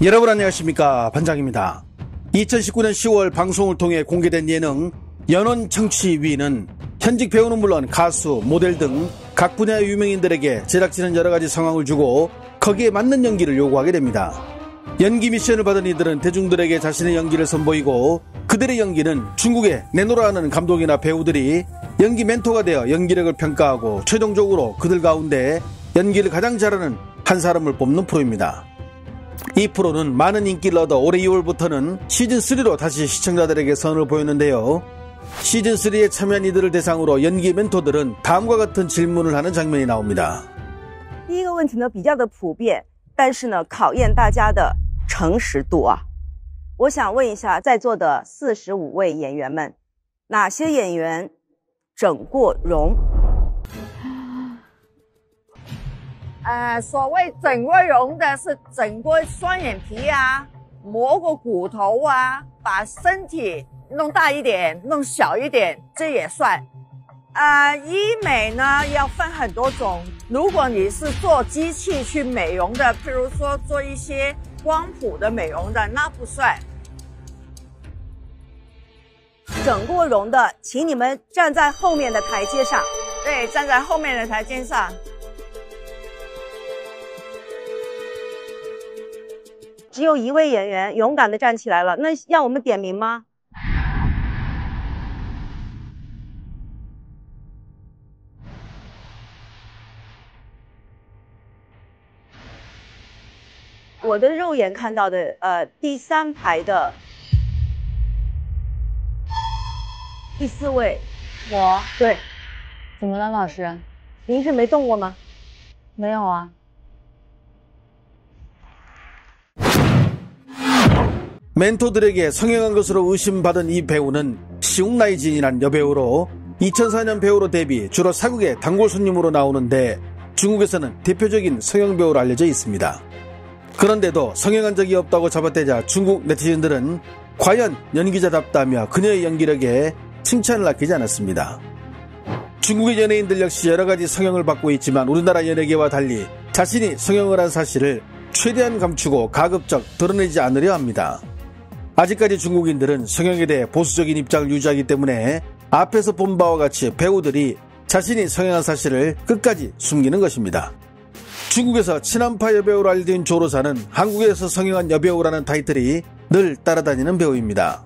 여러분 안녕하십니까, 반장입니다. 2019년 10월 방송을 통해 공개된 예능 연원 청취위는 현직 배우는 물론 가수, 모델 등 각 분야의 유명인들에게 제작진은 여러가지 상황을 주고 거기에 맞는 연기를 요구하게 됩니다. 연기 미션을 받은 이들은 대중들에게 자신의 연기를 선보이고 그들의 연기는 중국에 내놓으라 하는 감독이나 배우들이 연기 멘토가 되어 연기력을 평가하고 최종적으로 그들 가운데 연기를 가장 잘하는 한 사람을 뽑는 프로입니다. 이 프로는 많은 인기를 얻어 올해 2월부터는 시즌3로 다시 시청자들에게 선을 보였는데요. 시즌3에 참여한 이들을 대상으로 연기 멘토들은 다음과 같은 질문을 하는 장면이 나옵니다. 第一个问题呢比较的普遍，但是呢考验大家的诚实度啊。我想问一下在座的45位演员们，哪些演员整过容？所谓整过容的是整过双眼皮啊，磨过骨头啊，把身体弄大一点，弄小一点，这也算。医美呢要分很多种，如果你是做机器去美容的，譬如说做一些光谱的美容的，那不算。整过容的，请你们站在后面的台阶上。对，站在后面的台阶上。只有一位演员勇敢地站起来了，那让我们点名吗？我的肉眼看到的，第3排的第4位，我对，怎么了，老师？您是没动过吗？没有啊。 멘토들에게 성형한 것으로 의심받은 이 배우는 시웅라이진이란 여배우로 2004년 배우로 데뷔, 주로 사극의 단골 손님으로 나오는데 중국에서는 대표적인 성형배우로 알려져 있습니다. 그런데도 성형한 적이 없다고 잡아떼자 중국 네티즌들은 과연 연기자답다며 그녀의 연기력에 칭찬을 아끼지 않았습니다. 중국의 연예인들 역시 여러가지 성형을 받고 있지만 우리나라 연예계와 달리 자신이 성형을 한 사실을 최대한 감추고 가급적 드러내지 않으려 합니다. 아직까지 중국인들은 성형에 대해 보수적인 입장을 유지하기 때문에 앞에서 본 바와 같이 배우들이 자신이 성형한 사실을 끝까지 숨기는 것입니다. 중국에서 친한파 여배우로 알려진 조로사는 한국에서 성형한 여배우라는 타이틀이 늘 따라다니는 배우입니다.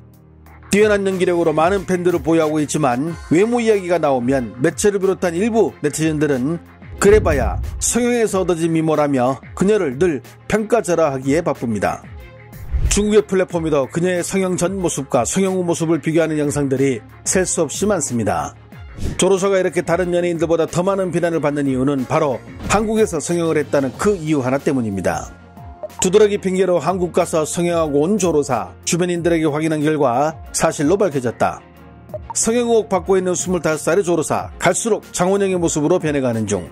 뛰어난 연기력으로 많은 팬들을 보유하고 있지만 외모 이야기가 나오면 매체를 비롯한 일부 네티즌들은 그래봐야 성형에서 얻어진 미모라며 그녀를 늘 평가절하하기에 바쁩니다. 중국의 플랫폼에도 그녀의 성형 전 모습과 성형 후 모습을 비교하는 영상들이 셀 수 없이 많습니다. 조로사가 이렇게 다른 연예인들보다 더 많은 비난을 받는 이유는 바로 한국에서 성형을 했다는 그 이유 하나 때문입니다. 두드러기 핑계로 한국 가서 성형하고 온 조로사, 주변인들에게 확인한 결과 사실로 밝혀졌다. 성형 의혹 받고 있는 25살의 조로사, 갈수록 장원영의 모습으로 변해가는 중.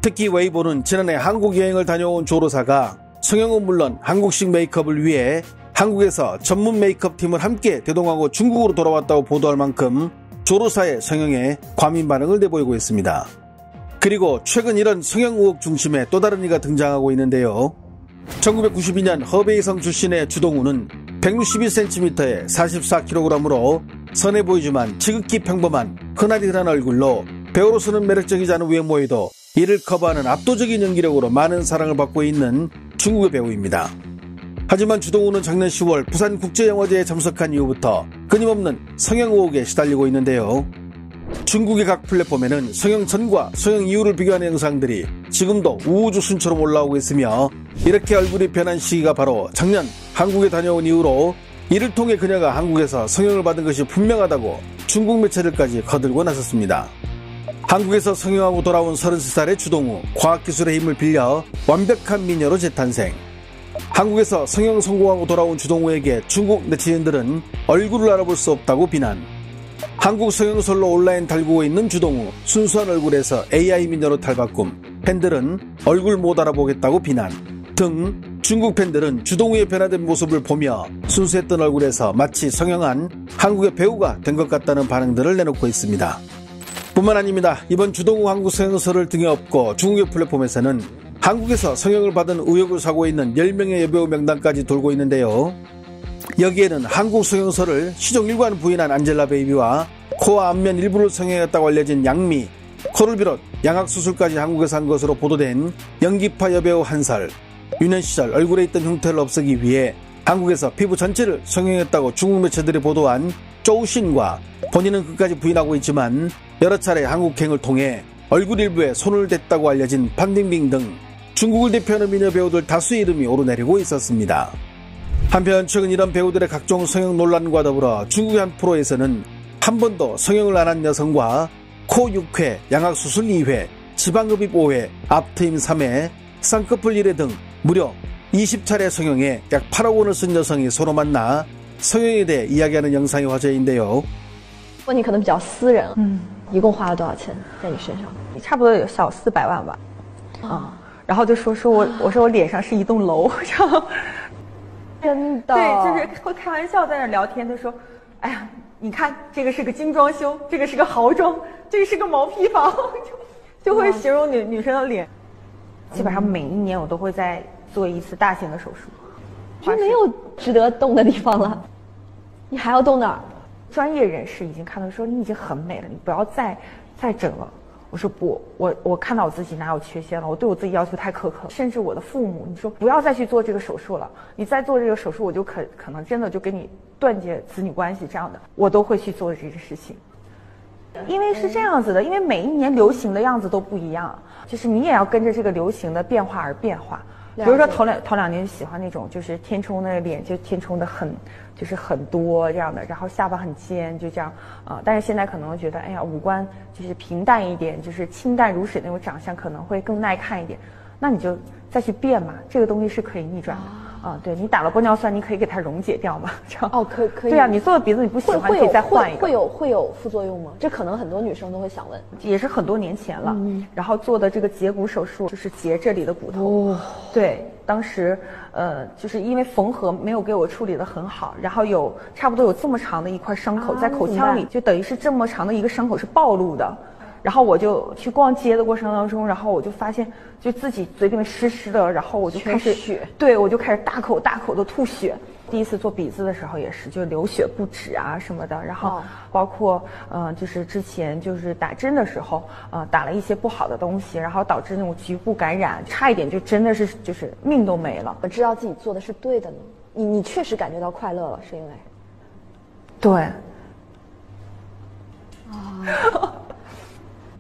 특히 웨이보는 지난해 한국 여행을 다녀온 조로사가 성형은 물론 한국식 메이크업을 위해 한국에서 전문 메이크업 팀을 함께 대동하고 중국으로 돌아왔다고 보도할 만큼 조로사의 성형에 과민 반응을 내보이고 있습니다. 그리고 최근 이런 성형 의혹 중심에 또 다른 이가 등장하고 있는데요. 1992년 허베이성 출신의 주동우는 161cm에 44kg으로 선해 보이지만 지극히 평범한 흔하디 흔한 얼굴로 배우로서는 매력적이지 않은 외모에도 이를 커버하는 압도적인 연기력으로 많은 사랑을 받고 있는 중국의 배우입니다. 하지만 주동우는 작년 10월 부산국제영화제에 참석한 이후부터 끊임없는 성형 의혹에 시달리고 있는데요. 중국의 각 플랫폼에는 성형 전과 성형 이후를 비교하는 영상들이 지금도 우후죽순처럼 올라오고 있으며 이렇게 얼굴이 변한 시기가 바로 작년 한국에 다녀온 이후로 이를 통해 그녀가 한국에서 성형을 받은 것이 분명하다고 중국 매체들까지 거들고 나섰습니다. 한국에서 성형하고 돌아온 33살의 주동우, 과학기술의 힘을 빌려 완벽한 미녀로 재탄생. 한국에서 성형 성공하고 돌아온 주동우에게 중국 네티즌들은 얼굴을 알아볼 수 없다고 비난. 한국 성형설로 온라인 달구고 있는 주동우, 순수한 얼굴에서 AI 미녀로 탈바꿈. 팬들은 얼굴 못 알아보겠다고 비난 등 중국 팬들은 주동우의 변화된 모습을 보며 순수했던 얼굴에서 마치 성형한 한국의 배우가 된 것 같다는 반응들을 내놓고 있습니다. 뿐만 아닙니다. 이번 주동우 한국 성형설을 등에 업고 중국의 플랫폼에서는 한국에서 성형을 받은 의혹을 사고 있는 10명의 여배우 명단까지 돌고 있는데요. 여기에는 한국 성형설을 시종일관 부인한 안젤라 베이비와 코와 앞면 일부를 성형했다고 알려진 양미, 코를 비롯 양악수술까지 한국에서 한 것으로 보도된 연기파 여배우 한살, 유년 시절 얼굴에 있던 흉터를 없애기 위해 한국에서 피부 전체를 성형했다고 중국 매체들이 보도한 쪼우신과 본인은 끝까지 부인하고 있지만 여러 차례 한국행을 통해 얼굴 일부에 손을 댔다고 알려진 판빙빙 등 중국을 대표하는 미녀 배우들 다수의 이름이 오르내리고 있었습니다. 한편 최근 이런 배우들의 각종 성형 논란과 더불어 중국의 한 프로에서는 한 번도 성형을 안 한 여성과 코 6회, 양악수술 2회, 지방흡입 5회, 앞트임 3회, 쌍꺼풀 1회 등 무려 20차례 성형에 약 8억 원을 쓴 여성이 서로 만나 성형에 대해 이야기하는 영상이 화제인데요. 问你可能比较私人，一共花了多少钱在你身上？差不多有小400万吧，然后就说我说我脸上是一栋楼，这样，真的？对，就是会开玩笑在那聊天，他说，哎呀，你看这个是个精装修，这个是个豪装，这个是个毛坯房，就会形容女生的脸。基本上每一年我都会再做一次大型的手术，就没有值得动的地方了，你还要动哪儿？专业人士已经看到说你已经很美了，你不要再整了。我说不，我看到我自己哪有缺陷了，我对我自己要求太苛刻了。甚至我的父母，你说不要再去做这个手术了，你再做这个手术，我就可能真的就跟你断绝子女关系这样的，我都会去做这个事情。因为是这样子的，因为每一年流行的样子都不一样，就是你也要跟着这个流行的变化而变化。比如说头两年喜欢那种就是填充的脸，就填充的很多这样的，然后下巴很尖，就这样但是现在可能觉得哎呀五官就是平淡一点，就是清淡如水那种长相可能会更耐看一点，那你就再去变嘛，这个东西是可以逆转的。对，你打了玻尿酸，你可以给它溶解掉嘛？这样可以。对啊，你做的鼻子你不喜欢，可以再换一个。会有副作用吗？这可能很多女生都会想问。也是很多年前了，然后做的这个截骨手术，就是截这里的骨头。对，当时就是因为缝合没有给我处理得很好，然后差不多有这么长的一块伤口在口腔里，就等于是这么长的一个伤口是暴露的。然后我就去逛街的过程当中，然后我就发现就自己嘴里面湿湿的，然后我就开始血，对，我就开始大口的吐血。第一次做鼻子的时候也是，就流血不止啊什么的。然后包括就是之前就是打针的时候，打了一些不好的东西，然后导致那种局部感染，差一点就真的是就是命都没了。我知道自己做的是对的呢，你确实感觉到快乐了，是因为？对。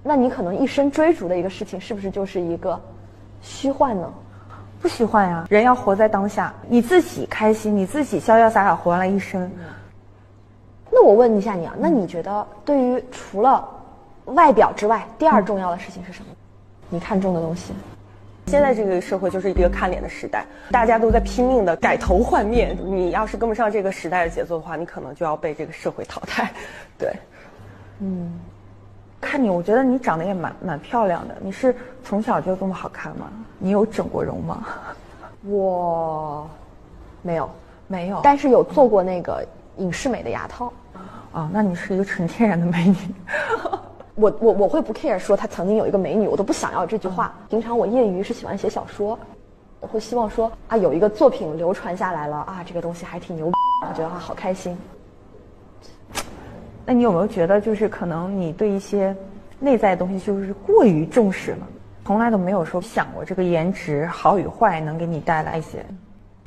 那你可能一生追逐的一个事情，是不是就是一个虚幻呢？不虚幻呀，人要活在当下，你自己开心，你自己潇潇洒洒活完了一生。那我问一下你啊，那你觉得对于除了外表之外，第二重要的事情是什么？你看重的东西？现在这个社会就是一个看脸的时代，大家都在拼命的改头换面。你要是跟不上这个时代的节奏的话，你可能就要被这个社会淘汰。对，看你，我觉得你长得也蛮漂亮的。你是从小就这么好看吗？你有整过容吗？我没有，但但是有做过那个影视美的牙套。那你是一个纯天然的美女。我会不 care 说她曾经有一个美女，我都不想要这句话。平常我业余是喜欢写小说，我会希望说有一个作品流传下来了这个东西还挺牛，我觉得好开心。那你有没有觉得就是可能你对一些内在的东西就是过于重视了，从来都没有说想过这个颜值好与坏能给你带来一些？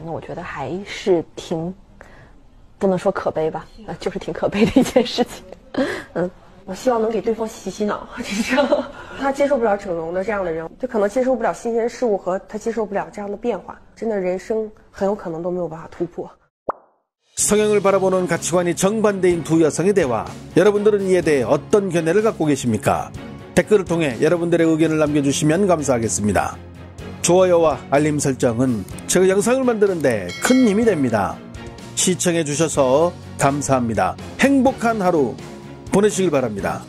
那我觉得还是不能说可悲吧，就是挺可悲的一件事情。我希望能给对方洗洗脑，就是他接受不了整容的这样的人，就可能接受不了新鲜事物和他接受不了这样的变化，真的人生很有可能都没有办法突破。 성형을 바라보는 가치관이 정반대인 두 여성의 대화, 여러분들은 이에 대해 어떤 견해를 갖고 계십니까? 댓글을 통해 여러분들의 의견을 남겨주시면 감사하겠습니다. 좋아요와 알림 설정은 제가 영상을 만드는데 큰 힘이 됩니다. 시청해주셔서 감사합니다. 행복한 하루 보내시길 바랍니다.